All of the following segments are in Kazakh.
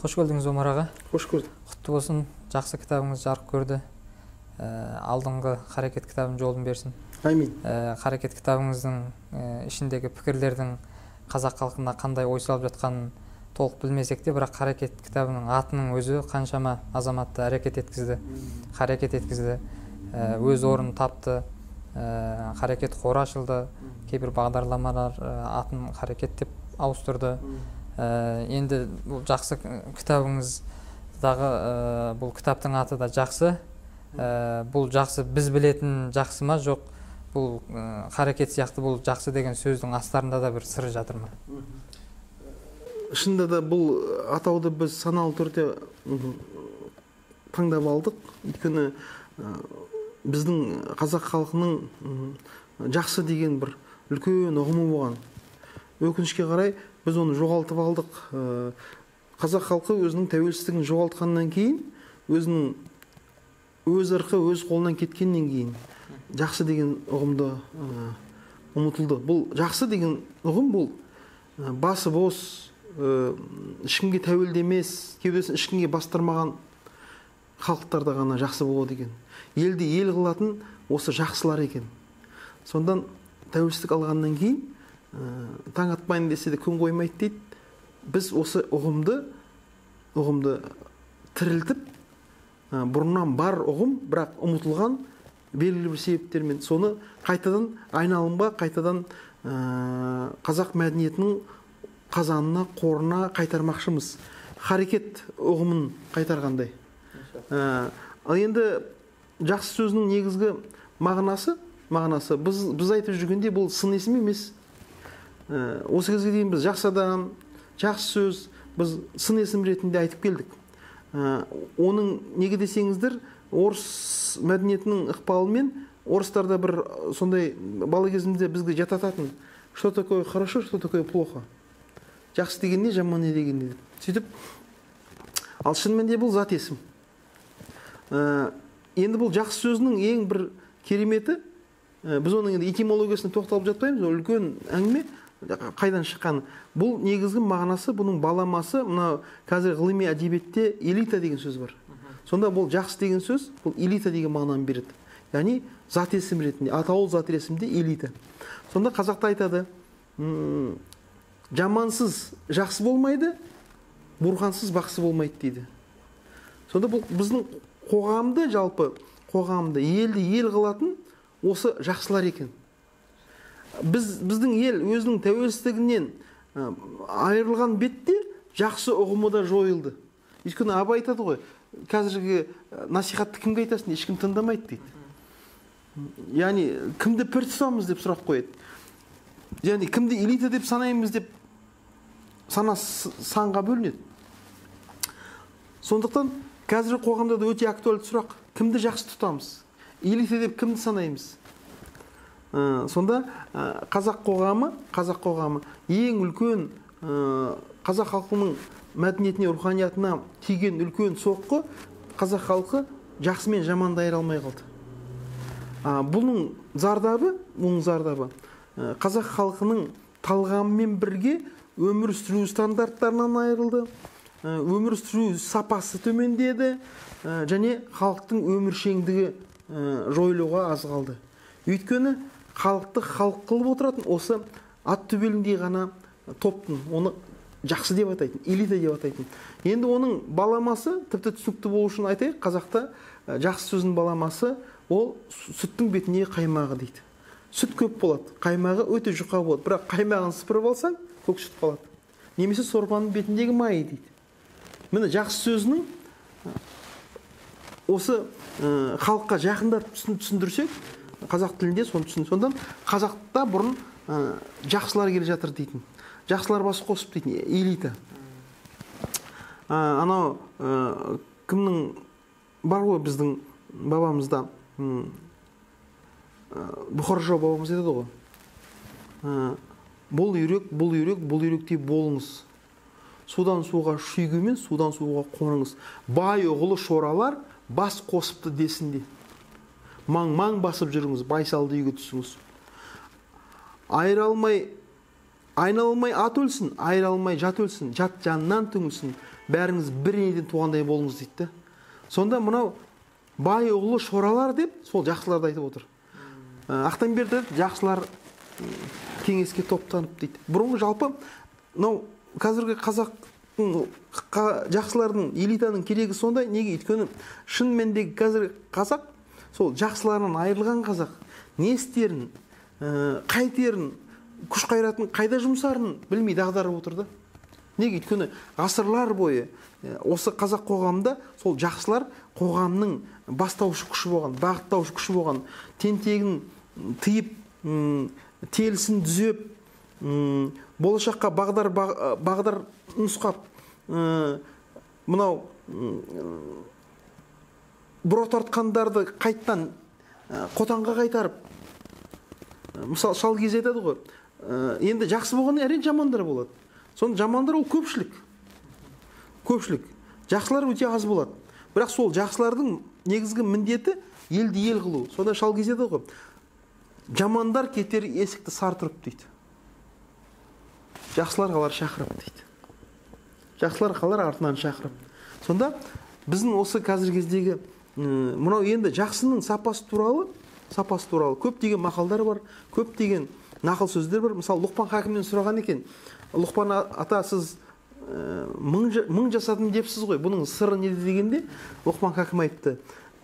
Қош келдіңіз Омар аға. Қош көрдік. Құтты болсын, жақсы кітабыңыз жарық көрді. Алдыңғы Қарекет кітабын жолын берсін. Амин. Қарекет кітабыңыздың ішіндегі пікірлердің қазақ халқына қандай ой салып жатқанын толық білмесек те, бірақ Қарекет кітабының атының өзі қаншама азаматты әрекет еткізді, қарекет еткізді, өз орнын тапты, Қарекет қоры ашылды, кейбір бағдарламалар атын Қарекет деп ауыстырды. Енді бұл жақсы кітабыңыздағы бұл кітаптың аты да жақсы. Бұл жақсы біз білетін жақсы ма, жоқ бұл Қарекет сияқты бұл жақсы деген сөздің астарында да бір сыры жатыр ма? Шынында да бұл атауды біз саналы түрде таңдап алдық. Өйткені біздің қазақ халқының жақсы деген бір үлкен ұғымы болған. Өкінішке қарай біз оны жоғалтып алдық. Қазақ халқы өзінің тәуелсіздігін жоғалтқаннан кейін, өзінің өз ырқы өз қолынан кеткеннен кейін жақсы деген ұғымды ұмытылды. Бұл жақсы деген ұғым бұл басы бос, ешкімге тәуелді емес, кеудесін ешкімге бастырмаған халықтарда ғана жақсы болады екен. Елді ел қылатын осы жақсылар екен. Сондан тәуелсіздік алғаннан кейін таң атпайын десе де күн қоймайды дейді. Біз осы ұғымды тірілтіп, бұрыннан бар ұғым, бірақ ұмытылған белгілі бір себептермен соны қайтадан айналымға, қайтадан қазақ мәдениетінің қазанына, қорына қайтармақшымыз. Қарекет ұғымын қайтарғандай. Енді жақсы сөзінің негізгі мағынасы біз айтып жүргенде бұл сын есім емес. Осы кезге дейін біз жақсы адам, жақсы сөз біз сын есім ретінде айтып келдік. Оның неге десеңіздер, орыс мәдениетінің ықпалымен орыстарда бір сондай бала кезімізде бізге жатататын, что такое хорошо, что такое плохо. Жақсы деген не, жаман не деген не. Сөйтіп, ал шынымен де бұл зат есім. Енді бұл жақсы сөзінің ең бір кереметі, біз оның енді этимологиясына тоқталып жатпаймыз, үлкен әңгіме қайдан шыққаны. Бұл негізгі мағынасы, бұның баламасы, мына қазір ғылыми әдебиетте элита деген сөз бар. Сонда бұл жақсы деген сөз, бұл элита деген мағынаны береді. Яғни зат есім ретінде, атаулы зат есімде элита. Сонда қазақта айтады, жамансыз жақсы болмайды, бұрғансыз бақсы болмайды дейді. Сонда бұл біздің қоғамды, жалпы қоғамды, елді ел қылатын осы жақсылар екен. Біздің ел өзінің тәуелсіздігінен айырылған бетте жақсы ұғымы да жойылды. Өйткені Абай айтады ғой, қазіргі насихатты кімге айтасың, ешкім тыңдамайды дейді. Яғни кімді пір тұтамыз деп сұрақ қояды. Яғни кімді элита деп санаймыз деп сана санға бөлінеді. Сондықтан қазіргі қоғамда да өте актуальды сұрақ, кімді жақсы тұтамыз, элита деп кімді санаймыз? Сонда қазақ қоғамы ең үлкен қазақ халқының мәдениетіне, руханиятына тиген үлкен соққы, қазақ халқы жақсы мен жаманды айыра алмай қалды. Бұның зардабы қазақ халқының талғамымен бірге өмір сүру стандарттарынан айырылды, өмір сүру сапасы төмендеді, және халықтың өміршеңдігі жойылуға аз қалды. Өйткені халықты халық қылып отыратын осы ат төбеліндей ғана топтың, оны жақсы деп атайтын, элита деп атайтын. Енді оның баламасы, тіпті түсінікті болу үшін айтайық, қазақта жақсы сөздің баламасы ол сүттің бетіне қаймағы дейді. Сүт көп болады, қаймағы өте жұқа болады, бірақ қаймағын сыпырып алсаң, көк сүт қалады. Немесе сорпаның бетіндегі майы дейді. Міне жақсы сөзінің осы халыққа жақындап түсіндірсек, қазақ тілінде соны түсін. Сондан қазақта бұрын жақсылар келе жатыр дейтін. Жақсылар басы қосып дейтін, элита. Анау кімнің бар ғой біздің бабамызда, Бұхар-жырау бабамыз айтады ғой. Бұл үйректей болыңыз. Судан суға шүйгімен, судан суға қоныңыз. Бай оғылы шоралар бас қосыпты десінде. Маң басып жүріңіз, байсалды үйге түсіңіз. Айналмай ат өлсін, айыралмай жат өлсін, жат жаннан түңілсін. бәріңіз бір енеден туғандай болыңыз дейді. Сонда мынау бай ұлы шоралар деп сол жақсыларды айтып отыр. Ақтамберді жақсылар кеңеске топтанып дейді. Бұрынғы жалпы мынау қазіргі қазақтың жақсылардың элитаның керегі сондай. Неге? Өйткені шын мәніндегі қазіргі қазақ сол жақсыларынан айырылған қазақ. Не істерін, қайтерін, күш қайратын қайда жұмсарын білмей дағдарып отырды. Неге? Өйткені ғасырлар бойы осы қазақ қоғамында сол жақсылар қоғамның бастаушы күші болған, бағыттаушы күші болған, тентегін тыйып, телісін түзеп, болашаққа бағдар нұсқап, мынау бұра тартқандарды қайттан қотанға қайтарып, мысалы шал кез айтады ғой, енді жақсы болғаны әрине жамандар болады. Соны жамандар ол көпшілік. Жақсылар өте аз болады. Бірақ сол жақсылардың негізгі міндеті елді ел қылу. Сонда шал кез айтады ғой, жамандар кетер есікті сар тұрып дейді. Жақсылар қалар шақырып дейді. Жақсылар қалар артынан шақырып. Сонда біздің осы қазіргі кездегі мынау енді жақсының сапасы туралы көптеген мақалдар бар, көптеген нақыл сөздер бар. Мысалы Лұқпан Хакимнен сұраған екен, Лұқпан ата, сіз мың жасадым депсіз ғой, бұның сыры неде дегенде, Лұқпан Хаким айтты,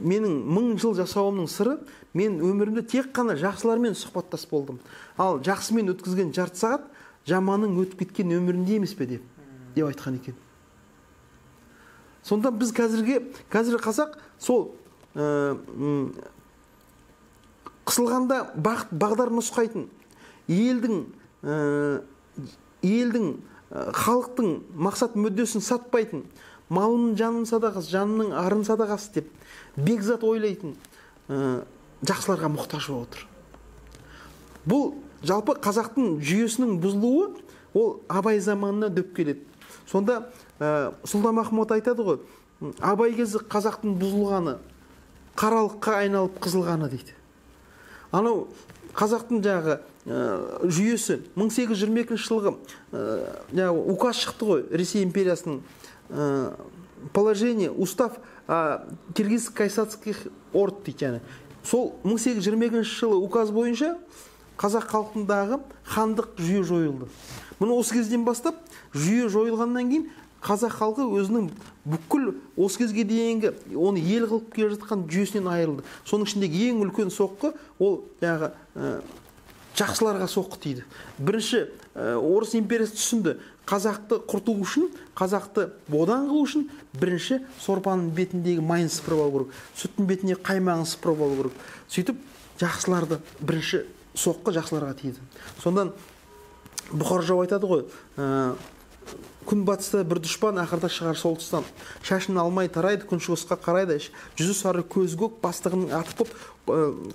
менің 1000 жыл жасауымның сыры, мен өмірімде тек қана жақсылармен сұхбаттас болдым. Ал жақсымен өткізген жарты сағат жаманның өтіп кеткен өмірінде емес пе деп айтқан екен. Сонда біз қазіргі қазақ сол қысылғанда бағдар нұсқайтын, елдің халықтың мақсат мүддесін сатпайтын, малының жанының садақасы, жанының арын садақасы деп бекзат ойлайтын жақсыларға мұқтаж болып отыр. Бұл жалпы қазақтың жүйесінің бұзылуы ол Абай заманына дөп келеді. Сонда Сұлтанмахмұт айтады ғой, Абай кезі қазақтың бұзылғаны, қаралыққа айналып қызылғаны дейді. Анау қазақтың жағы жүйесі 1822 жылғы указ шықты ғой, Ресей империясының положение, устав киргиз-кайсацких орд дейді. Сол 1822 жылы указ бойынша қазақ халқындағы хандық жүйе жойылды. Мұны осы кезден бастап жүйе жойылғаннан кейін қазақ халқы өзінің бүкіл осы кезге дейінгі оны ел қылып келе жатқан жүйесінен айырылды. Соның ішіндегі ең үлкен соққы ол жақсыларға соққы тиді. Бірінші орыс империясы түсінді, қазақты құрту үшін, қазақты бодан қылу үшін бірінші сорпаның бетіндегі майын сыпырып алу керек, сүттің бетіне қаймағын сыпырып алу керек. Сөйтіп жақсыларды бірінші соққы жақсыларға тиді. Сондан Бұхар жау айтады ғой, күн батыста бір дұшпан, ақырда шығар солтүстан. Шашын алмай тарайды, күн шығысқа қарайды. Жүзі сары, көзі көк, бастығының аты боп,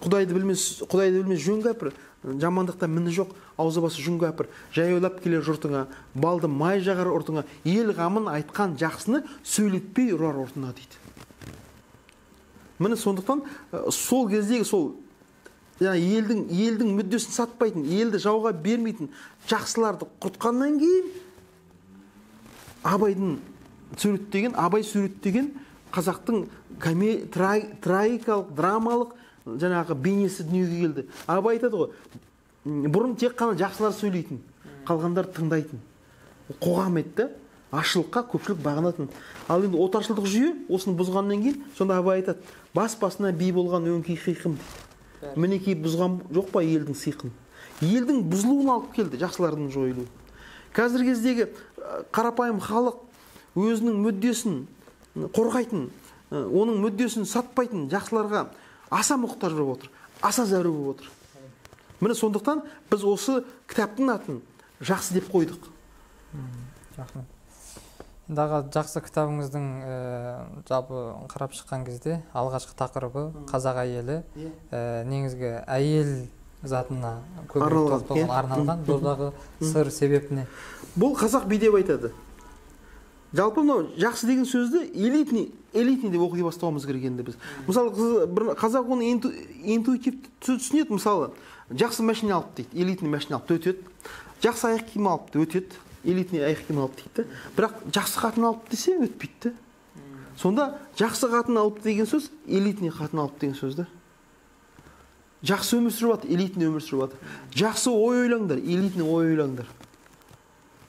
құдайды білмес жөн кәпір. Жамандықта міні жоқ, аузы басы жүн кәпір. Жай ойлап келер жұртыңа, балды май жағар ұртыңа, ел ғамын айтқан жақсыны сөйлетпей ұрар ұртына дейді. Міне сондықтан сол кездегі сол елдің мүддесін сатпайтын, елді жауға бермейтін жақсыларды құртқаннан кейін Абай суреттеген қазақтың трагикалық, драмалық бейнесі дүниеге келді. Абай айтады ғой, бұрын тек қана жақсылар сөйлейтін, қалғандар тыңдайтын. Қоғам етті, ашылыққа көпшілік бағынатын. Ал енді отаршылдық жүйе осыны бұзғаннан кейін, сонда Абай айтады, бас-басына би болған өңкей қиқым дейді. Мінекей бұзған жоқ па елдің сиқын? Елдің бұзылуын алып келді жақсылардың жойылуы. Қазір кездегі қарапайым халық өзінің мүддесін қорғайтын, оның мүддесін сатпайтын жақсыларға аса мұқтаж болып отыр, аса зәру болып отыр. Міне сондықтан біз осы кітаптың атын жақсы деп қойдық. Рахмет. Дағы жақсы кітабыңыздың жалпы қарап шыққан кезде алғашқы тақырыбы қазақ әйелі, негізгі әйел затына көбірек тоқталған, арналған. Бұдағы сыр себеп не? Бұл қазақ би деп айтады. Жалпы мынау жақсы деген сөзді элитный деп оқи бастауымыз керек енді біз. Мысалы қазақ оны интуитивті түсінеді. Мысалы жақсы машина алып дейді, элитный машина алып өтеді. Жақсы аяқ киім алып өтеді. элитный аяқкиім алып дейді. Бірақ жақсы қатын алып десе өтпейді. Сонда жақсы қатын алып деген сөз элитный қатын алып деген сөз да. Жақсы өмір сүріп жатыр, элитный өмір сүріп жатыр. Жақсы ой ойлаңдар, элитный ой ойлаңдар.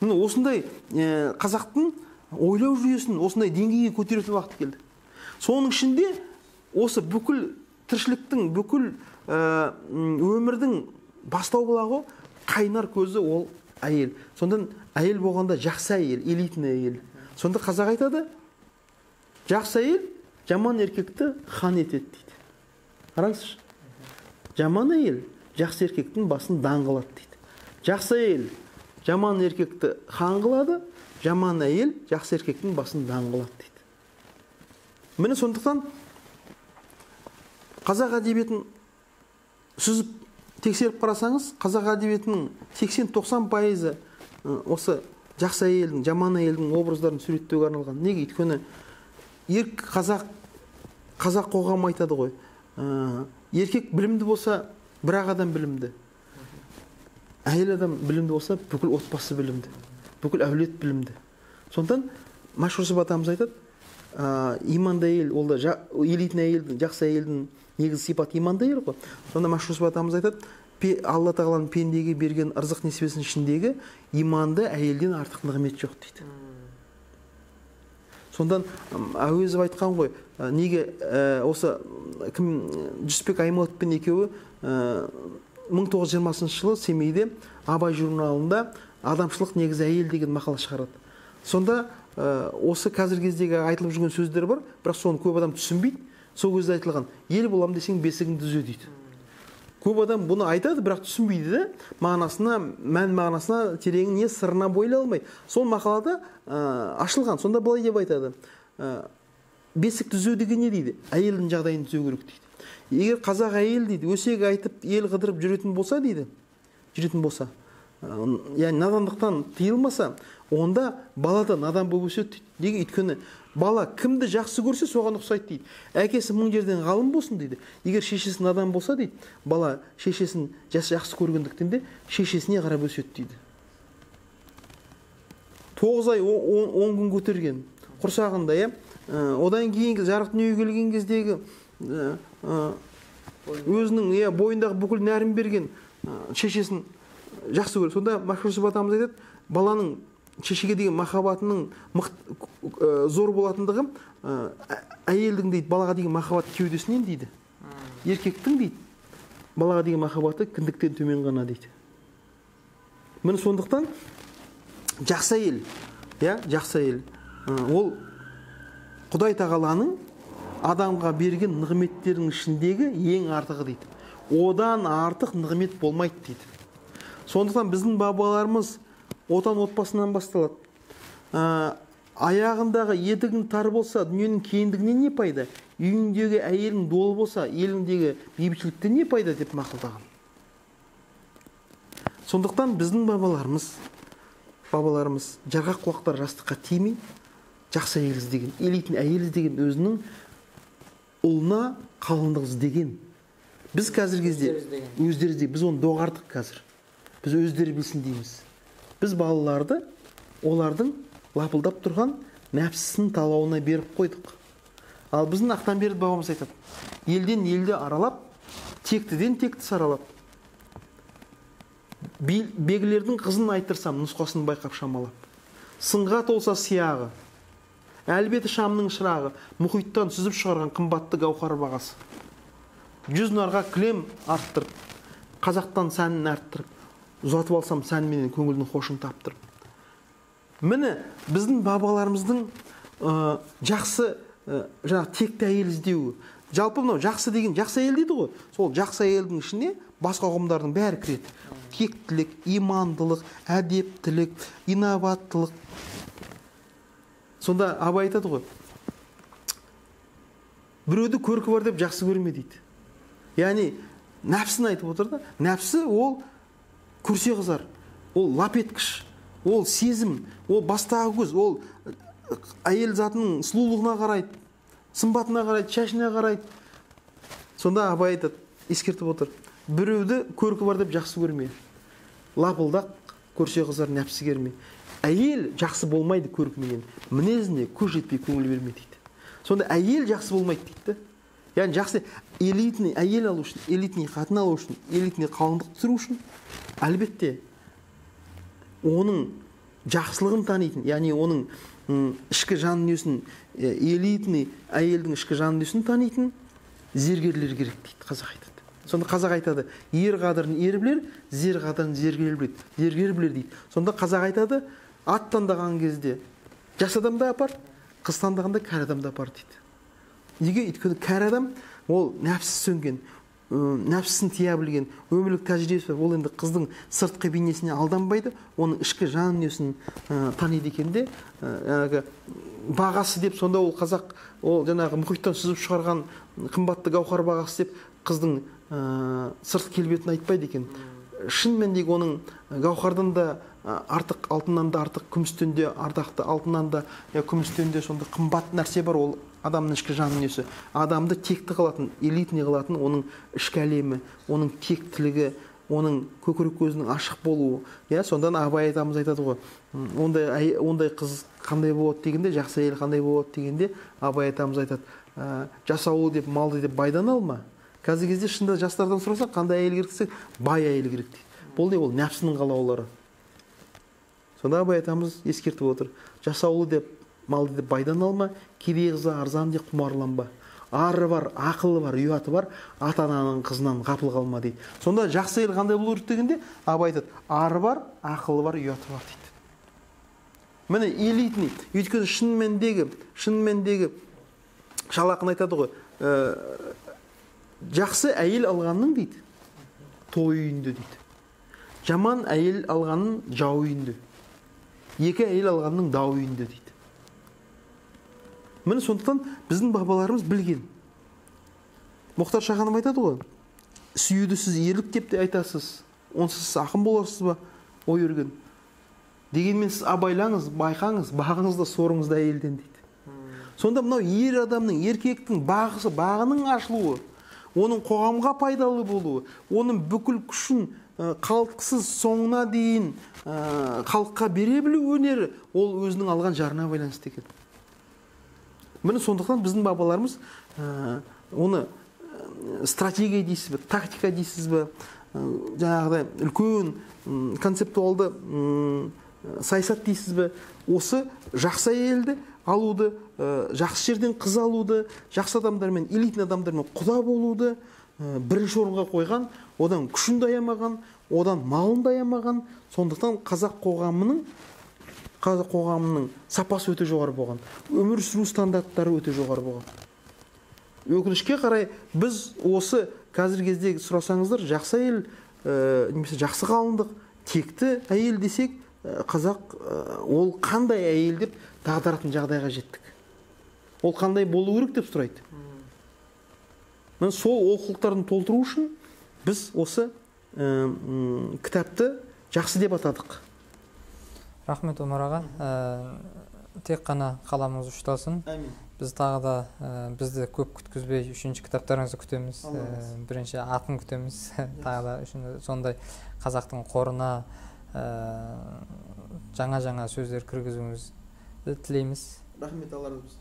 Міне осындай қазақтың ойлау жүйесін осындай деңгейге көтеретін уақыт келді. Соның ішінде осы бүкіл тіршіліктің, бүкіл өмірдің бастау бұлағы қайнар көзі ол әйел. Сондан әйел болғанда жақсы әйел, элитный әйел. Сонда қазақ айтады, жақсы әйел жаман еркекті хан етеді дейді. Қараңызшы. Жаман әйел жақсы еркектің басын дан қылады дейді. Жақсы әйел жаман еркекті хан қылады, жаман әйел жақсы еркектің басын дан қылады дейді. Міне сондықтан қазақ әдебиетін сүзіп тексеріп қарасаңыз, қазақ әдебиетінің 80-90% осы жақсы әйелдің, жаман әйелдің образдарын суреттеуге арналған. Неге? Өйткені қазақ қоғамы айтады ғой, еркек білімді болса, бірақ адам білімді. Әйел адам білімді болса, бүкіл отбасы білімді, бүкіл әулет білімді. Сондықтан Машһүр атамыз айтады, иманды әйел, ол да элитный әйелдің, жақсы әйелдің негізгі сипаты иманды әйел ғой. Сонда Машһүр атамыз айтады, Алла тағаланың пендеге берген ырзық несібесінің ішіндегі иманды әйелден артық нығмет жоқ дейді. Сондан Әуезов айтқан ғой, неге осы Жүсіпбек Аймауытовпен екеуі 1920 жылы Семейде Абай журналында адамшылық негізі әйел деген мақала шығарады. Сонда осы қазіргі кездегі айтылып жүрген сөздер бар, бірақ соны көп адам түсінбейді. Сол кезде айтылған, ел болам десең бесігіңді түзе дейді. Көп адам бұны айтады, бірақ түсінбейді де, мағынасына, мән мағынасына тереңін не сырына бойлай алмайды. Сол мақалада ашылған. Сонда былай деп айтады, бесік түзеу деген не дейді? Әйелдің жағдайын түзеу керек дейді. Егер қазақ әйел дейді, өсек айтып ел қыдырып жүретін болса дейді, яғни надандықтан тыйылмаса, онда бала да надан болып өседі дейді. Неге? Өйткені бала кімді жақсы көрсе соған ұқсайды дейді. Әкесі мың жерден ғалым болсын дейді. Егер шешесі надан болса дейді, бала шешесін жақсы көргендіктен де шешесіне қарап өседі дейді. 9 ай 10 күн көтерген құрсағында, одан кейінгі жарық дүниеге келген кездегі өзінің бойындағы бүкіл нәрін берген шешесін жақсы көреді. Сонда Машһүр атамыз айтады, баланың шешеге деген махаббатының зор болатындығы әйелдің дейді, балаға деген махаббат кеудесінен дейді. Еркектің дейді, балаға деген махаббаты кіндіктен төмен ғана дейді. Міне сондықтан жақсы әйел, жақсы әйел, ол Құдай тағаланың адамға берген нығметтердің ішіндегі ең артығы дейді. Одан артық нығмет болмайды дейді. Сондықтан біздің бабаларымыз отан отбасынан басталады. Аяғындағы етігің тар болса, дүниенің кеңдігінен не пайда? Үйіңдегі әйелің долы болса, еліңдегі бейбітшіліктен не пайда деп мақалдаған. Сондықтан біздің бабаларымыз жарғақ құлақтар жастыққа тимей, жақсы әйел іздеген, элитный әйел іздеген, өзінің ұлына қалыңдық іздеген. Біз қазір кезде өздері іздеген, біз оны доғардық қазір. Біз өздері білсін дейміз. Біз балаларды олардың лапылдап тұрған нәпсісінің талауына беріп қойдық. Ал біздің Ақтанберді бабамыз айтады, елден елді аралап, тектіден текті саралап, бегілердің қызын айтырсам, нұсқасын байқап шамалап. Сынға толса сияғы, әлбеті шамның шырағы, мұхиттан сүзіп шығарған қымбатты гауһар бағасы. 100 нарға кілем арттырып, қазақтан сәнін арттырып, ұзатып алсам сәнменен көңілдің хошын таптырып. Міне біздің бабаларымыздың жақсы текті әйел іздеуі. Жалпы мынау жақсы деген, жақсы әйел дейді ғой. Сол жақсы әйелдің ішіне басқа ұғымдардың бәрі кіреді. Тектілік, имандылық, әдептілік, инабаттылық. Сонда Абай айтады ғой, біреуді көркі бар деп жақсы көрме дейді. Яғни нәпсін айтып отыр да. Нәпсі ол көрсе қызар, ол лап еткіш, ол сезім, ол бастағы көз, ол әйел затының сұлулығына қарайды, сымбатына қарайды, шашына қарайды. Сонда Абай айтады, ескертіп отыр, біреуді көркі бар деп жақсы көрме. Лапылдақ көрсе қызар нәпсі керме. әйел жақсы болмайды көркінен, мінезіне көз жетпей көңіл бермейді дейді. Сонда әйел жақсы болмайды дейді. Яғни жақсы элитный әйел алу үшін, элитный қатын алу үшін, элитный қалыңдық түсіру үшін, әлбетте оның жақсылығын танитын, яғни оның ішкі жан дүниесін, элитный әйелдің ішкі жан дүниесін танитын зергерлер керек дейді, қазақ айтады. Сонда қазақ айтады, ер қадірін ер білер, зер қадірін зергер білер дейді. Сонда қазақ айтады, ат таңдаған кезде жас адамды апар, қыз таңдағанда кәрі адамды апар дейді. Неге? Өйткені кәрі адам ол нәпсі сөнген, нәпсісін тия білген, өмірлік тәжірибесі бар. Ол енді қыздың сыртқы бейнесіне алданбайды, оның ішкі жан дүниесін таниды екен де, бағасы деп, сонда ол қазақ ол жаңағы мұхиттан сүзіп шығарған қымбатты гауһар бағасы деп қыздың сыртқы келбетін айтпайды екен. Шын мәніндегі оның гауһардан да артық, алтыннан да артық, күмістен де ардақты, алтыннан да күмістен де сонда қымбат нәрсе бар, ол адамның ішкі жан дүниесі. Адамды текті қылатын, элитный қылатын оның ішкі әлемі, оның тектілігі, оның көкірек көзінің ашық болуы. Сондан Абай атамыз айтады ғой, ондай қыз қандай болады дегенде, жақсы әйел қандай болады дегенде, Абай атамыз айтады, жасаулы деп, малды деп байдан алма. Қазір кезде шында жастардан сұраса, қандай әйел керек десек, бай әйел керек дейді. Бұл не? Ол нәпсінің қалаулары. Сонда Абай атамыз ескертіп отыр. Жасаулы деп, малды деп байдан алма, кедей қызы арзан деп құмарланба. Ары бар, ақылы бар, ұяты бар, ата-ананың қызынан ғапыл қалма дейді. Сонда жақсы әйел қандай болу керек дегенде, Абай айтады, ары бар, ақылы бар, ұяты бар дейді. Міне элитный, өйткені шын мәніндегі шалақын айтады ғой, жақсы әйел алғанның дейді, той үйінде дейді. Жаман әйел алғанның жау үйінде. Екі әйел алғанның дау үйінде дейді. Міне сондықтан біздің бабаларымыз білген. Мұхтар Шаханов айтады ғой, сүйюді сіз ерлік деп те айтасыз, онсыз ақын боларсыз ба, ой өрген. Дегенмен сіз абайлаңыз, байқаңыз, бағыңыз да сорыңыз да әйелден дейді. Сонда мынау ер адамның, еркектің бағының ашылуы, оның қоғамға пайдалы болуы, оның бүкіл күшін қалтқысыз соңына дейін халыққа бере білу өнері, ол өзінің алған жарына байланысты екен. Міне сондықтан біздің бабаларымыз оны стратегия дейсіз бе, тактика дейсіз бе, жаңағыдай үлкен концептуалды саясат дейсіз бе, осы жақсы әйелді алуды, жақсы жерден қыз алуды, жақсы адамдармен, элитный адамдармен құда болуды бірінші орынға қойған, одан күшін даямаған, одан малын даямаған. Сондықтан қазақ қоғамының сапасы өте жоғары болған, өмір сүру стандарттары өте жоғары болған. Өкінішке қарай біз осы қазіргі кездегі сұрасаңыздар, жақсы әйел, немесе жақсы қалыңдық, текті әйел десек, қазақ ол қандай әйел деп дағдаратын жағдайға жеттік. Ол қандай болу керек деп сұрайды. Сол олқылықтарын толтыру үшін біз осы кітапты жақсы деп атадық. Рахмет Омар аға. Тек қана қаламыңыз ұшталсын. Біз тағы да бізді көп күткізбей үшінші кітаптарыңызды күтеміз. Бірінші атын күтеміз. Тағы да сондай қазақтың қорына жаңа сөздер кіргізуіңізді тілейміз. Рахмет, алла разы болсын.